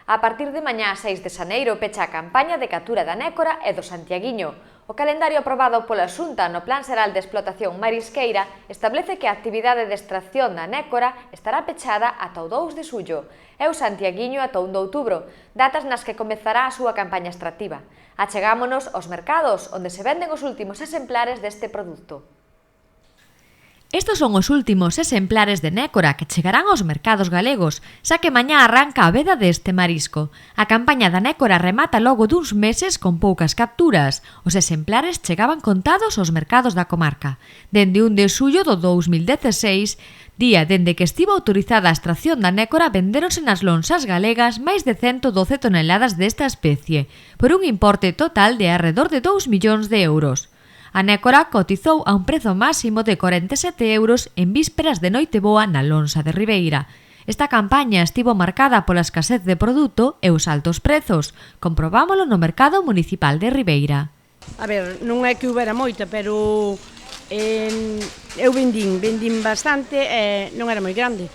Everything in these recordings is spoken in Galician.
A partir de mañá 6 de xaneiro pecha a campaña de captura da nécora e do santiaguiño. O calendario aprobado pola Xunta no Plan Xeral de Explotación Marisqueira establece que a actividade de extracción da nécora estará pechada ata o 2 de xullo e o santiaguiño ata o 1 de outubro, datas nas que comezará a súa campaña extractiva. Achegámonos aos mercados, onde se venden os últimos exemplares deste produto. Estos son os últimos exemplares de nécora que chegarán aos mercados galegos, xa que mañá arranca a veda deste marisco. A campaña da nécora remata logo duns meses con poucas capturas. Os exemplares chegaban contados aos mercados da comarca. Dende 1 de xullo do 2016, día dende que estivo autorizada a extracción da nécora, vendéronse nas lonxas galegas máis de 112 toneladas desta especie, por un importe total de arredor de 2 millóns de euros. A nécora cotizou a un prezo máximo de 47 euros en vísperas de Noiteboa na lonxa de Ribeira. Esta campaña estivo marcada pola escasez de produto e os altos prezos. Comprobámolo no mercado municipal de Ribeira. A ver, non é que houbera moita, pero eu vendín bastante e non era moi grande.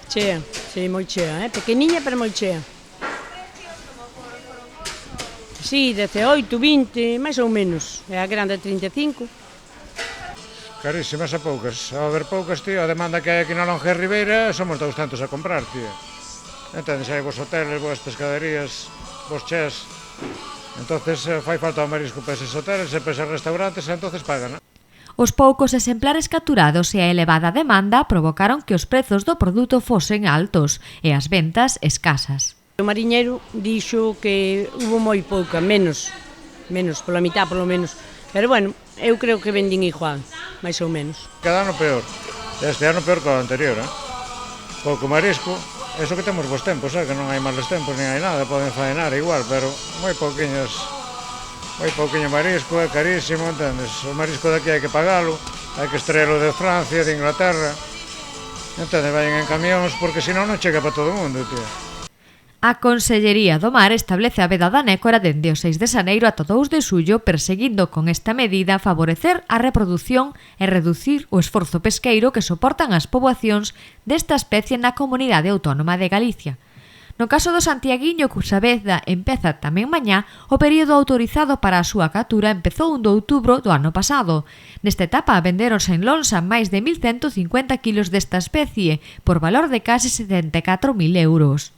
Chea, sí, moi chea, pequeniña pero moi chea. Sí, 18, 20, máis ou menos. E a grande 35. Carísimas a poucas. Ao haber poucas, tío, a demanda que hai aquí na lonxa de Ribeira, somos 200 a comprar, tío. Entendes, hai vos hoteles, vos pescaderías, vos chés. Entonces fai falta o marisco para eses hoteles e para eses restaurantes, entonces pagan, non? Os poucos exemplares capturados e a elevada demanda provocaron que os prezos do produto fosen altos e as ventas escasas. O mariñeiro dixo que hubo moi pouca, menos, pola mitad polo menos. Pero bueno, eu creo que vendín igual, máis ou menos. Cada ano peor. Este ano peor que o anterior, Pouco marisco, eso que temos bons tempos, que non hai malos tempos, nin hai nada, poden faenar igual, pero moi pouquiño marisco, é carísimo, entendes? O marisco daqui hai que pagalo, hai que extraerlo de Francia, de Inglaterra, entendes? Vayan en camións, porque senón non chega para todo o mundo, tío. A Consellería do Mar establece a veda da nécora dende o 6 de xaneiro ata o 2 de xullo, perseguindo con esta medida favorecer a reprodución e reducir o esforzo pesqueiro que soportan as poboacións desta especie na Comunidade Autónoma de Galicia. No caso do santiaguiño, cuxa veda empeza tamén mañá, o período autorizado para a súa captura empezou 1 de outubro do ano pasado. Nesta etapa vendéronse en lonxa máis de 1.150 kilos desta especie, por valor de case 74.000 euros.